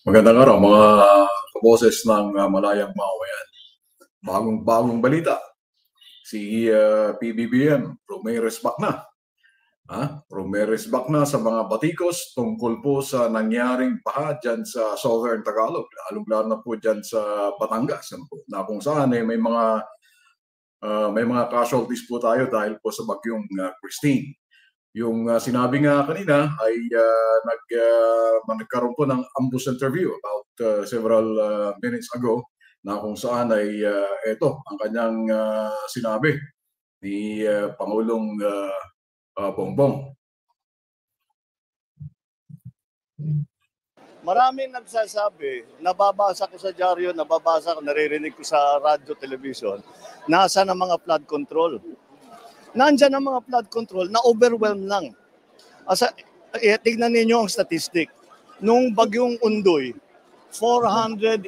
Magandang araw mga kaboses ng Malayang Maubayan. Bagong balita. Si PBBM, Romeres back na. Romeres back na sa mga batikos tungkol po sa nangyaring baha dyan sa Southern Tagalog. Lalong-lalo na po dyan sa Batangas. Na kung saan may mga casualties po tayo dahil po sa bagyong Christine. Yung sinabi nga kanina ay nagkaroon po ng ambush interview about several minutes ago na kung saan ay ito ang kanyang sinabi ni Pangulong Bongbong. Maraming nagsasabi, nababasa ko sa dyaryo, naririnig ko sa radyo, television, nasa ng mga flood control. Nandyan ang mga flood control na overwhelm lang. Tignan ninyo ang statistic. Nung bagyong Undoy, 400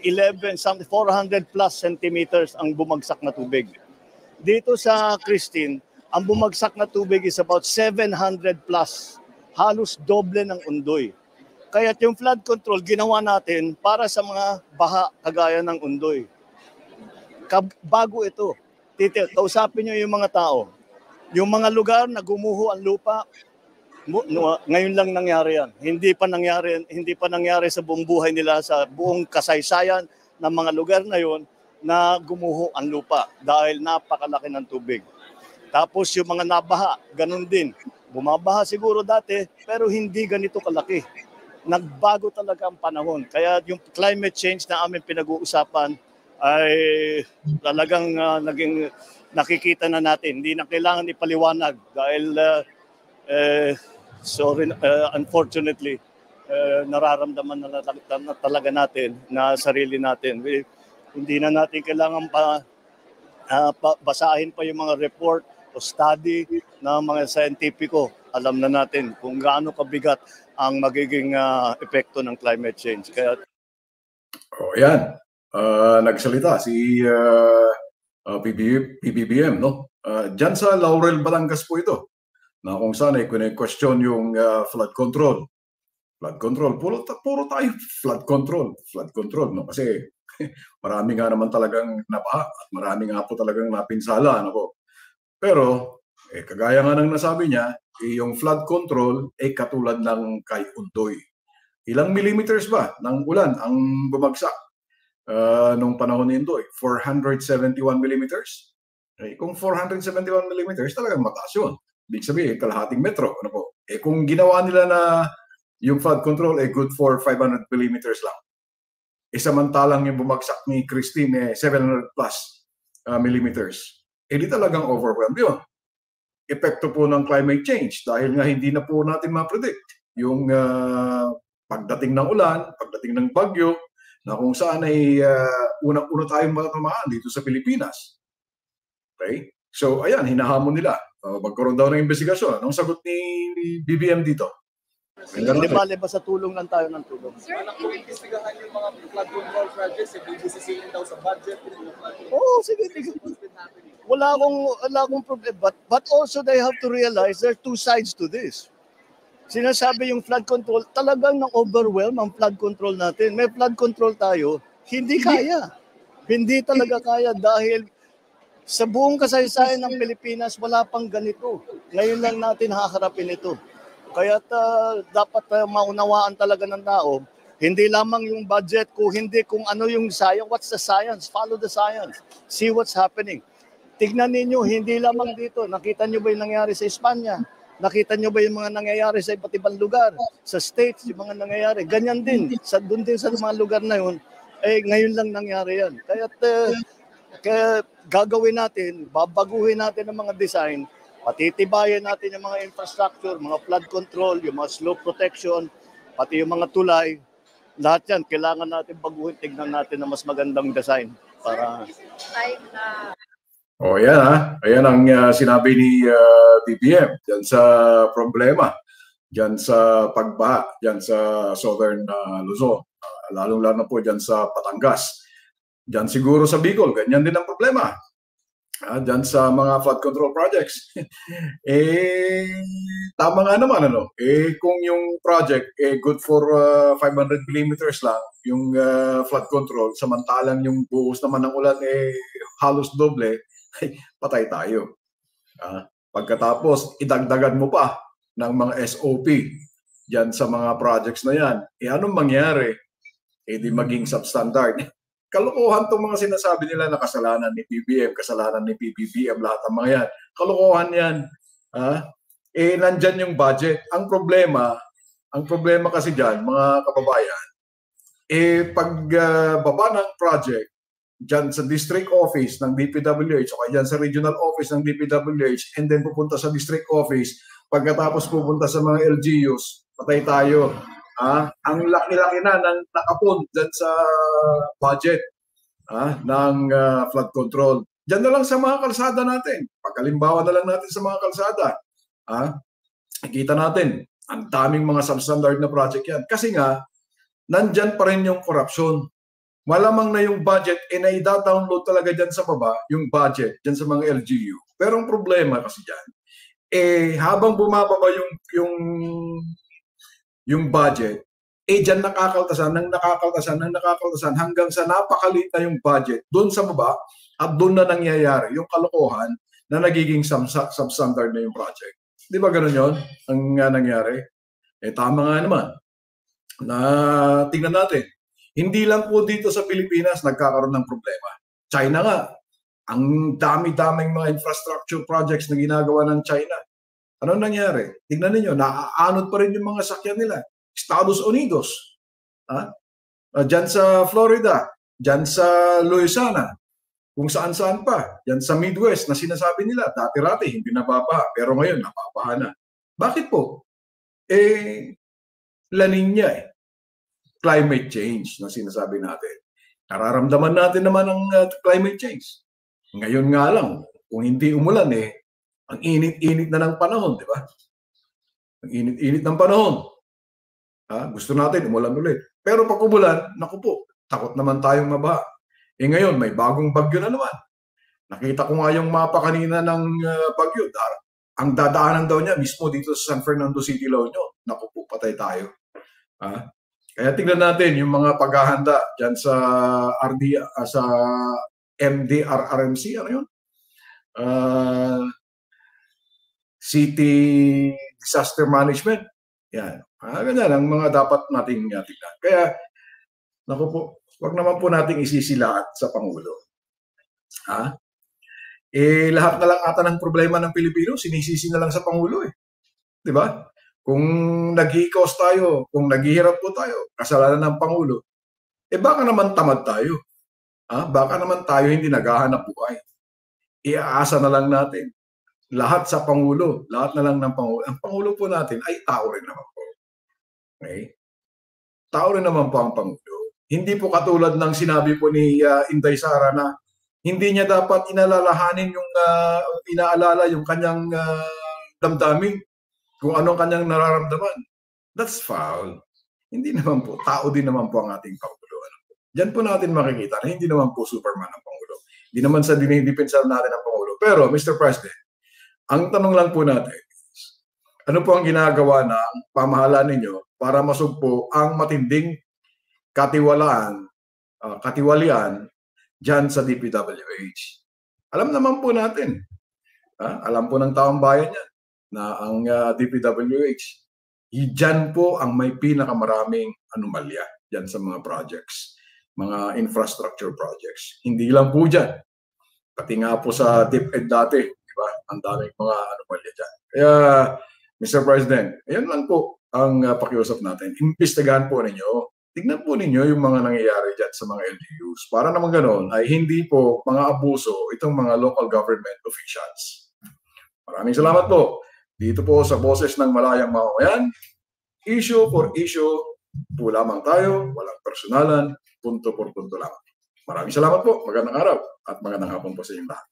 plus centimeters ang bumagsak na tubig. Dito sa Christine, ang bumagsak na tubig is about 700 plus. Halos doble ng Undoy. Kaya yung flood control, ginawa natin para sa mga baha kagaya ng Undoy. Bago ito, kausapin nyo yung mga tao. Yung mga lugar na gumuho ang lupa, ngayon lang nangyari yan. Hindi pa nangyari sa buong buhay nila, sa buong kasaysayan ng mga lugar na yon na gumuho ang lupa dahil napakalaki ng tubig. Tapos yung mga nabaha, ganun din. Bumabaha siguro dati, pero hindi ganito kalaki. Nagbago talaga ang panahon. Kaya yung climate change na aming pinag-uusapan ay talagang naging nakikita na natin. Hindi na kailangan ipaliwanag dahil unfortunately, nararamdaman na talaga natin na sarili natin. Hindi na natin kailangan basahin pa yung mga report o study ng mga scientifico. Alam na natin kung gaano kabigat ang magiging epekto ng climate change. Kaya yan. Nagsalita si PBBM, no? Diyan sa Laurel, Batangas po ito, na kung saan ay question yung flood control. Flood control, puro tayo flood control, no? Kasi marami nga naman talagang nabaha at marami nga po talagang napinsala, ano po. Pero, kagaya nga ng nasabi niya, yung flood control ay katulad ng kay Undoy. Ilang millimeters ba ng ulan ang bumagsak nung panahon ni Undoy? 471 millimeters. Kung 471 millimeters, talagang mataas yun. Ibig sabihin, kalahating metro. Ano po? Kung ginawa nila na yung flood control ay good for 500 millimeters lang. Samantalang yung bumagsak ni Christine 700 plus millimeters. Di talagang overwhelmed yun. Epekto po ng climate change dahil nga hindi na po natin ma-predict yung pagdating ng ulan, pagdating ng bagyo, na kung saan ay unang-una tayong matatamaan dito sa Pilipinas. Okay? So, ayan, hinahamon nila. Magkaroon daw ng investigasyon. Anong sagot ni BBM dito? Hindi bale ba sa tulong lang tayo ng tulong? Sir, iimbestigahan yung mga flood control projects, ibibisisiin daw sa budget. Oo, sige. Wala akong problem. But also they have to realize there are two sides to this. Sinasabi yung flood control, talagang nang-overwhelm ang flood control natin. May flood control tayo, hindi kaya. Hindi talaga kaya dahil sa buong kasaysayan ng Pilipinas, wala pang ganito. Ngayon lang natin haharapin ito. Kaya dapat maunawaan talaga ng tao, hindi lamang yung budget kung ano yung science. What's the science? Follow the science. See what's happening. Tignan ninyo, hindi lamang dito. Nakita nyo ba yung nangyari sa Espanya? Nakita nyo ba yung mga nangyayari sa iba't ibang lugar? Sa States, yung mga nangyayari. Ganyan din. Doon din sa mga lugar na yun, ngayon lang nangyari yan. Kaya gagawin natin, babaguhin natin ang mga design, patitibayan natin yung mga infrastructure, mga flood control, yung mga slope protection, pati yung mga tulay. Lahat yan, kailangan natin baguhin, tignan natin na mas magandang design para... Yan Ayan ang sinabi ni BBM dyan sa problema, dyan sa pagbaha, dyan sa Southern Luzon, lalong-lalo na po dyan sa Batangas. Dyan siguro sa Bicol, ganyan din ang problema. Dyan sa mga flood control projects. Tama nga naman, ano? Kung yung project, good for 500 millimeters lang, yung flood control, samantalang yung buhos naman ng ulan, halos doble, patay tayo. Pagkatapos, idagdagan mo pa ng mga SOP dyan sa mga projects na yan. Anong mangyari? Di maging substandard. Kalokohan itong mga sinasabi nila na kasalanan ni BBM, kasalanan ni PBBM, lahat ng mga yan. Kalokohan yan. Nandyan yung budget. Ang problema kasi dyan, mga kababayan, pag baba ng project, dyan sa district office ng DPWH o dyan sa regional office ng DPWH and then pupunta sa district office, pagkatapos pupunta sa mga LGUs, patay tayo. Ang laki-laki na ng nakapon dyan sa budget ng flood control. Diyan na lang sa mga kalsada natin. Pagkalimbawa na lang natin sa mga kalsada. Nakikita natin, ang daming mga substandard na project yan. Kasi nga, nandyan pa rin yung corruption. Malamang na yung budget, naida-download talaga dyan sa baba, yung budget, dyan sa mga LGU. Pero ang problema kasi dyan, habang bumababa yung budget, dyan nakakaltasan hanggang sa napakaliit na yung budget doon sa baba at doon na nangyayari yung kalokohan na nagiging substandard na yung project. Di ba ganun yun ang nangyari? Tama nga naman na tingnan natin. Hindi lang po dito sa Pilipinas nagkakaroon ng problema. China nga, ang dami-daming mga infrastructure projects na ginagawa ng China. Ano nangyari? Tingnan niyo, naaanod pa rin yung mga sakyan nila. Estados Unidos, dyan sa Florida, dyan sa Louisiana, kung saan-saan pa, dyan sa Midwest na sinasabi nila, dati-rati hindi nababaha, pero ngayon nababaha na. Bakit po? La Nina, climate change na sinasabi natin. Nararamdaman natin naman ang climate change. Ngayon nga lang, kung hindi umulan, ang init-init na ng panahon, di ba? Ang init-init ng panahon. Gusto natin umulan ulit. Pero pag umulan, naku po, takot naman tayong mabaha. Ngayon, may bagong bagyo na naman. Nakita ko nga yung mapa kanina ng bagyo. Ang dadaanan daw niya mismo dito sa San Fernando City, La Union. Naku po, patay tayo. Kaya tingnan natin yung mga paghahanda dyan sa sa MDRRMC, ano yun? City Disaster Management. Yan. Ganyan ang mga dapat nating tingnan. Kaya, naku po, wag naman po nating isisilahat sa Pangulo. Lahat na lang ata ng problema ng Pilipino, sinisisi na lang sa Pangulo Di ba? Kung nag-i-cause tayo, kung naghihirap po tayo, kasalanan ng Pangulo, baka naman tamad tayo. Baka naman tayo hindi naghahanap buhay. Iaasa na lang natin. Lahat sa Pangulo, lahat na lang ng Pangulo. Ang Pangulo po natin ay tao rin naman po. Okay? Tao rin naman po ang Pangulo. Hindi po katulad ng sinabi po ni Inday Sara na hindi niya dapat inaalalahanin yung inaalala yung kanyang damdamin, kung anong kanyang nararamdaman. That's foul. Hindi naman po, tao din naman po ang ating Pangulo. Diyan po natin makikita na hindi naman po Superman ang Pangulo. Hindi naman sa dinidepensa natin ang Pangulo. Pero, Mr. President, ang tanong lang po natin, ano po ang ginagawa ng pamahalaan ninyo para masugpo ang matinding katiwalian dyan sa DPWH? Alam naman po natin, alam po ng taong bayan yan, na ang DPWH, dyan po ang may pinakamaraming anomalya dyan sa mga projects, mga infrastructure projects. Hindi lang po dyan. Pati nga po sa DepEd dati, di ba? Ang daming mga anomalya dyan. Kaya, Mr. President, ayan lang po ang pakiusap natin. Imbestigahan po ninyo. Tignan po ninyo yung mga nangyayari dyan sa mga LGUs. Para naman ganoon ay hindi po mga abuso itong mga local government officials. Maraming salamat po. Dito po sa Boses ng Malayang Mamamayan, issue for issue po lamang tayo, walang personalan, punto por punto lang. Maraming salamat po, magandang araw at magandang hapon po sa inyong lahat.